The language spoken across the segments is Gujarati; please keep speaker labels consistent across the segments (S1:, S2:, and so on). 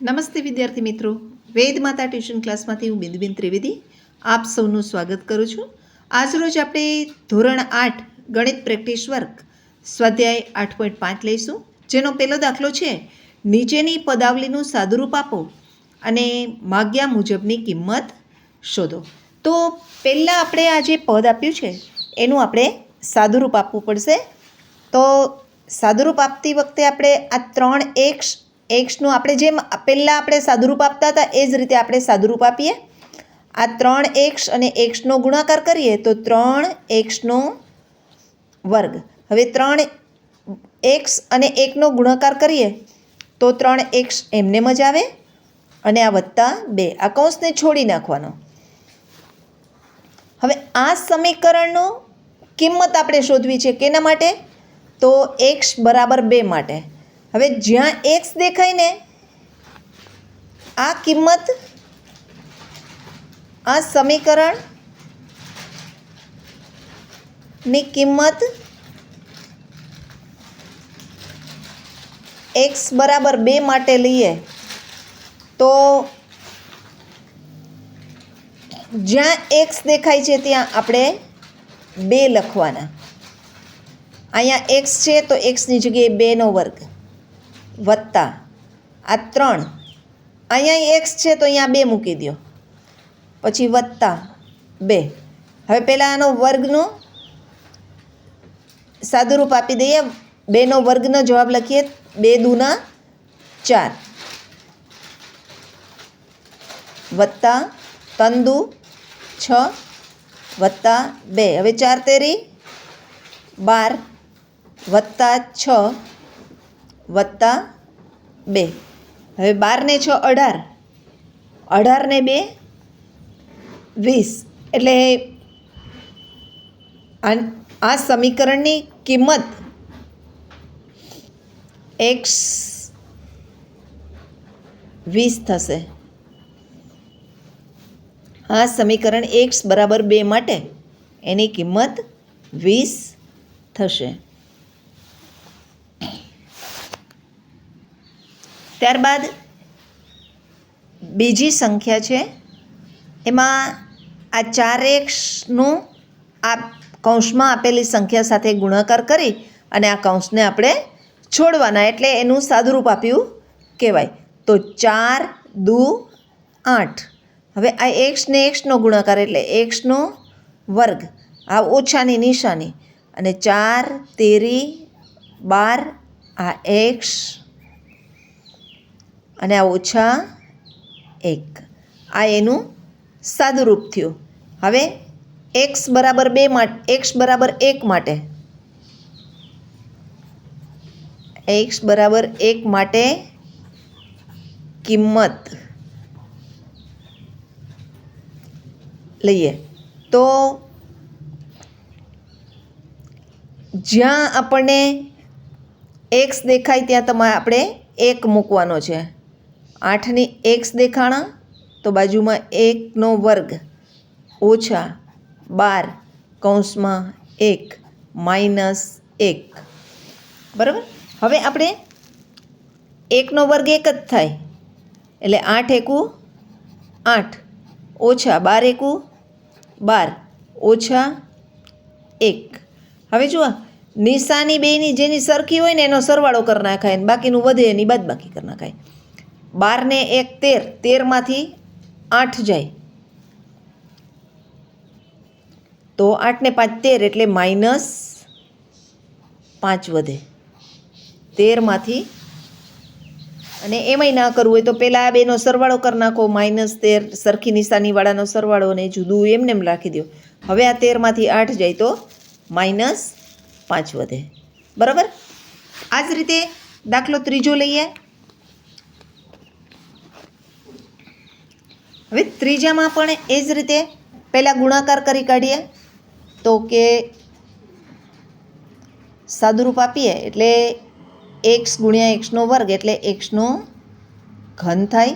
S1: નમસ્તે વિદ્યાર્થી મિત્રો, વેદ માતા ટ્યુશન ક્લાસમાંથી હું બિંદુબેન ત્રિવેદી આપ સૌનું સ્વાગત કરું છું. આજરોજ આપણે ધોરણ 8 ગણિત પ્રેક્ટિસ વર્ક સ્વાધ્યાય 8.5 લઈશું, જેનો પહેલો દાખલો છે નીચેની પદાવલીનું સાદુરૂપ આપો અને માગ્યા મુજબની કિંમત શોધો. તો પહેલાં આપણે આ જે પદ આપ્યું છે એનું આપણે સાદુરૂપ આપવું પડશે. તો સાદુરૂપ આપતી વખતે આપણે આ 3x એક્સનું આપણે જેમ પહેલાં આપણે સાદુરૂપ આપતા હતા એ જ રીતે આપણે સાદુરૂપ આપીએ. આ 3x અને એક્સનો ગુણાકાર કરીએ તો 3xનો વર્ગ. હવે 3x અને 1નો ગુણાકાર કરીએ તો 3x એમને જ આવે અને આ વત્તા 2, આ કૌંસને છોડી નાખવાનો. હવે આ સમીકરણનો કિંમત આપણે શોધવી છે. કેના માટે? તો x બરાબર 2 માટે. હવે જ્યાં x દેખાય ને આ કિંમત, આ સમીકરણની કિંમત x બરાબર 2 માટે લઈએ તો જ્યાં x દેખાય છે ત્યાં આપણે 2 લખવાના. અહીંયા x છે તો xની જગ્યાએ 2નો વર્ગ વત્તા આ 3, અહીંયા x છે તો અહીંયા 2 મૂકી દો, પછી વત્તા 2. હવે પહેલાં આનો વર્ગનો સાદુરૂપ આપી દઈએ. 2નો વર્ગનો જવાબ લખીએ, 2 દૂના 4 વત્તા 3 દુ 6 વત્તા 2. હવે 4 તેરી 12 વત્તા 6 વત્તા 2. હવે 12 ને 6 18, 18 ને 2 20. એટલે આ સમીકરણની કિંમત x 20 થશે. આ સમીકરણ x બરાબર 2 માટે એની કિંમત 20 થશે. ત્યારબાદ બીજી સંખ્યા છે, એમાં આ 4xનું આ કૌંસમાં આપેલી સંખ્યા સાથે ગુણાકાર કરી અને આ કૌંસને આપણે છોડવાના, એટલે એનું સાદુરૂપ આપ્યું કહેવાય. તો 4 દુ 8. હવે આ x ને xનો ગુણાકાર એટલે xનો વર્ગ, આ ઓછાની નિશાની, અને 4 તેરી 12, આ x અને આ ઓછા 1, આ એનું સાદુરૂપ થયું. હવે x બરાબર 2 માટે, x બરાબર 1 માટે, x બરાબર 1 માટે કિંમત લઈએ તો જ્યાં આપણને x દેખાય ત્યાં આપણે 1 મૂકવાનો છે. 8ની x દેખાણા તો બાજુમાં 1નો વર્ગ ઓછા 12 કૌંસમાં 1 માઇનસ 1. બરાબર. હવે આપણે 1નો વર્ગ 1 જ થાય એટલે 8 એકુ 8 ઓછા 12 એકુ 12 ઓછા 1. હવે જુઓ, નિશાની બેની જેની સરખી હોય ને એનો સરવાળો કરી નાખાય, ને બાકીનું વધે એની બાદબાકી કરી નાખાય. 12 ને 1 13, 13માંથી 8 જાય તો 8 ને 5 13, એટલે માઇનસ 5 વધે 13માંથી. અને એમાંય ના કરવું હોય તો પહેલાં આ બેનો સરવાળો કરી નાખો, -13 સરખી નિશાનીવાળાનો સરવાળો, અને જુદું એમને એમ રાખી દો. હવે આ 13માંથી 8 જાય તો -5 વધે. બરાબર. આ જ રીતે દાખલો ત્રીજો લઈએ. હવે ત્રીજામાં પણ એ જ રીતે પહેલાં ગુણાકાર કરી કાઢીએ. તો કે સાદુરૂપ આપીએ એટલે x ગુણ્યા xનો વર્ગ એટલે xનો ઘન થાય.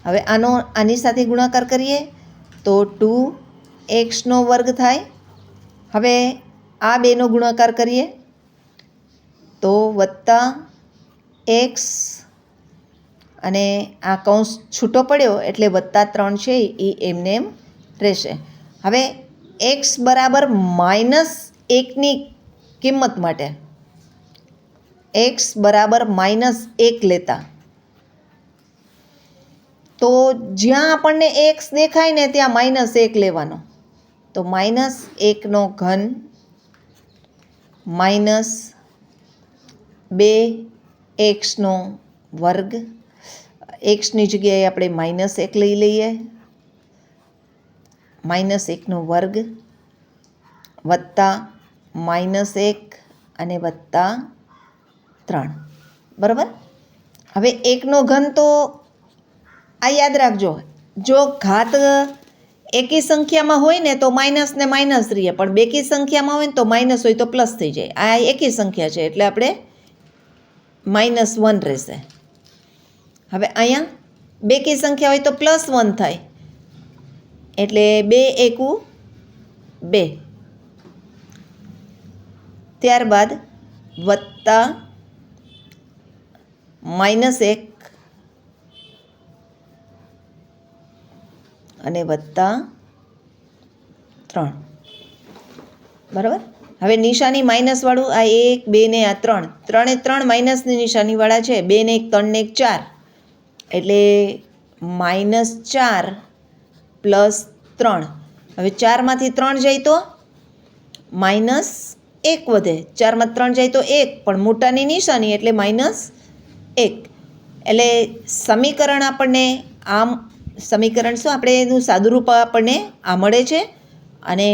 S1: હવે આની સાથે ગુણાકાર કરીએ તો 2xનો વર્ગ થાય. હવે આ બેનો ગુણાકાર કરીએ તો વત્તા x અને આ કૌંસ છૂટો પડ્યો એટલે +3 છે એ એમને એમ રહેશે. હવે x બરાબર -1ની કિંમત માટે x બરાબર -1 લેતા તો જ્યાં આપણને x દેખાય ને ત્યાં -1 લેવાનો. તો -1નો ઘન -2xનો વર્ગ, xની જગ્યાએ આપણે -1 લઈ લઈએ, -1નો વર્ગ વત્તા -1 અને વત્તા 3. બરાબર. હવે 1નો ઘન તો આ યાદ રાખજો, જો ઘાત એકી સંખ્યામાં હોય ને તો માઇનસ ને માઇનસ રહીએ, પણ બેકી સંખ્યામાં હોય ને તો માઇનસ હોય તો પ્લસ થઈ જાય. આ એકી સંખ્યા છે એટલે આપણે -1 રહેશે. હવે અહીંયા બેકી સંખ્યા હોય તો +1 થાય એટલે 2 એકુ 2. ત્યારબાદ વત્તા -1 અને વત્તા 3. બરાબર. હવે નિશાની માઇનસવાળું આ 1, 2 ને આ 3, 3 એ 3 માઇનસની નિશાનીવાળા છે. 2 ને 1 3 ને 1 4 એટલે -4 + 3. હવે 4માંથી 3 જાય તો -1 વધે. 4માંથી 3 જાય તો 1, પણ મોટાની નિશાની એટલે -1. એટલે સમીકરણ આપણને આમ, સમીકરણ શું આપણે એનું સાદુરૂપ આપણને આ મળે છે અને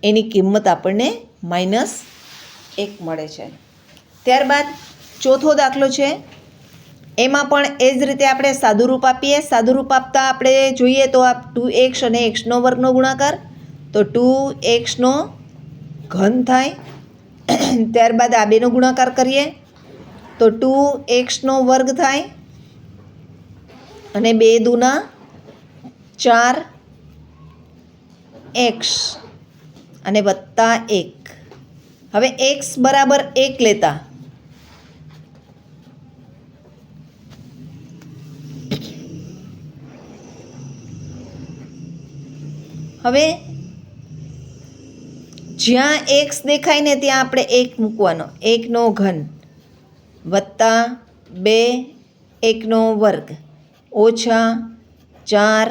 S1: એની કિંમત આપણને -1 મળે છે. ત્યારબાદ ચોથો દાખલો છે, એમાં પણ એ જ રીતે આપણે સાદુરૂપ આપીએ. સાદુરૂપ આપતા આપણે જોઈએ તો આ 2x અને xનો વર્ગનો ગુણાકાર, તો 2xનો ઘન થાય. ત્યારબાદ આ બેનો ગુણાકાર કરીએ તો 2xનો વર્ગ થાય અને 2 દૂના 4x અને વત્તા 1. હવે x બરાબર 1 લેતા હવે જ્યાં x દેખાય ને ત્યાં આપણે 1 મૂકવાનો. 1નો ઘન વત્તા 2 1નો વર્ગ ઓછા 4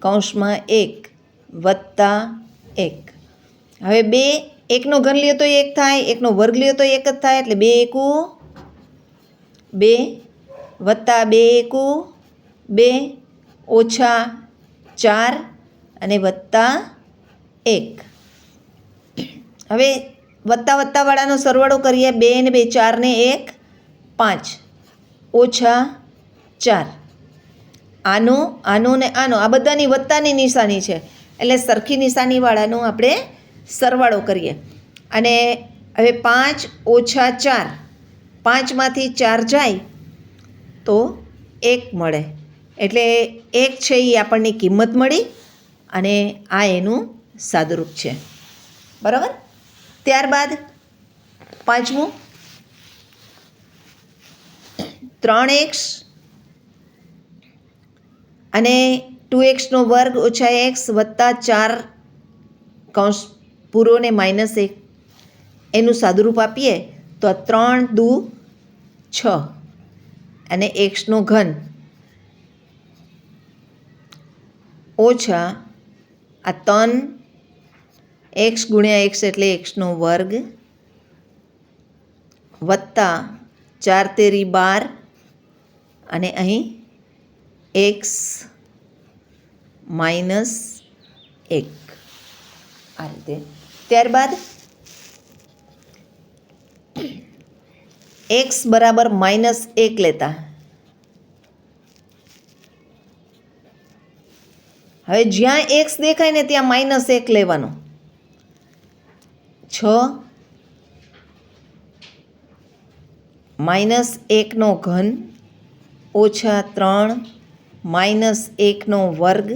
S1: કૌંસમાં 1 વત્તા 1. હવે 2 1નો ઘન લ્યો તો 1 થાય, 1નો વર્ગ લ્યો તો 1 જ થાય, એટલે 2 એકુ 2 વત્તા 2 એકુ 2 ઓછા 4 અને વત્તા 1. હવે વત્તાવાળાનો સરવાળો કરીએ. 2 ને 2 4 ને 1 5 ઓછા 4. આનો ને આનો આ બધાની વત્તાની નિશાની છે એટલે સરખી નિશાનીવાળાનો આપણે સરવાળો કરીએ. અને હવે 5 ઓછા 4, 5માંથી 4 જાય તો 1 મળે, એટલે 1 છે એ આપણને કિંમત મળી અને આ એનું સાદુરૂપ છે. બરાબર. ત્યારબાદ પાંચમું 3x અને 2xનો વર્ગ ઓછા x વત્તા 4 કૌંસ પૂરો ને -1 એનું સાદુરૂપ આપીએ તો 3 દુ 6 અને xનો ઘન ઓછા આ 3 x ગુણ્યા x એટલે xનો વર્ગ વત્તા 4 તેરી 12 અને અહીં x -1 આ રીતે. ત્યારબાદ x બરાબર -1 લેતા હવે જ્યાં x દેખાય ને ત્યાં -1 લેવાનો. 6 -1નો ઘન ઓછા 3 -1નો વર્ગ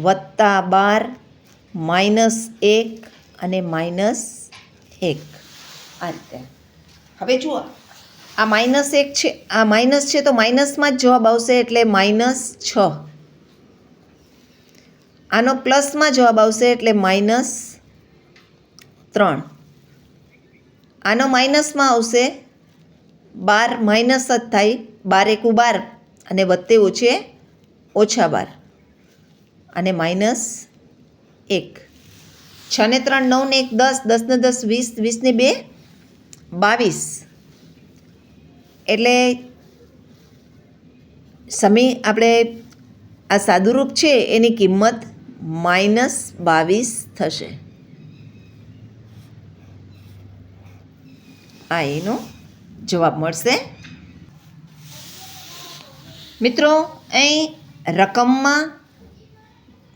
S1: વત્તા 12 -1 અને -1 આ રીતે. હવે જુઓ આ -1 છે, આ માઇનસ છે તો માઇનસમાં જ જવાબ આવશે એટલે -6. આનો પ્લસમાં જવાબ આવશે એટલે -3. આનો માઇનસમાં આવશે 12, માઇનસ જ થાય, 12 × 12 અને વત્તે ઓછે -12 અને -1. 6 ને 3 9 ને 1 10, 10 ને 10 20, 20 ને 2 22. એટલે આપણે આ સાદુરૂપ છે એની કિંમત -22 થશે. આ એનો જવાબ મળશે. મિત્રો અહીં રકમમાં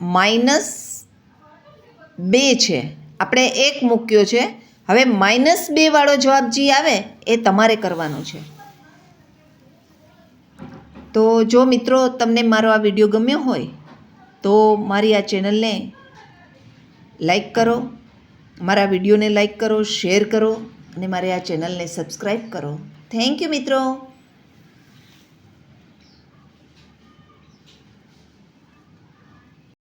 S1: -2 છે, આપણે 1 મૂક્યો છે. હવે -2 વાળો જવાબ જે આવે એ તમારે કરવાનો છે. તો જો મિત્રો તમને મારો આ વિડીયો ગમ્યો હોય તો મારી આ ચેનલને લાઈક કરો, મારા વિડીયોને લાઈક કરો, શેર કરો અને મારી આ ચેનલને સબસ્ક્રાઈબ કરો. થેન્ક યુ મિત્રો.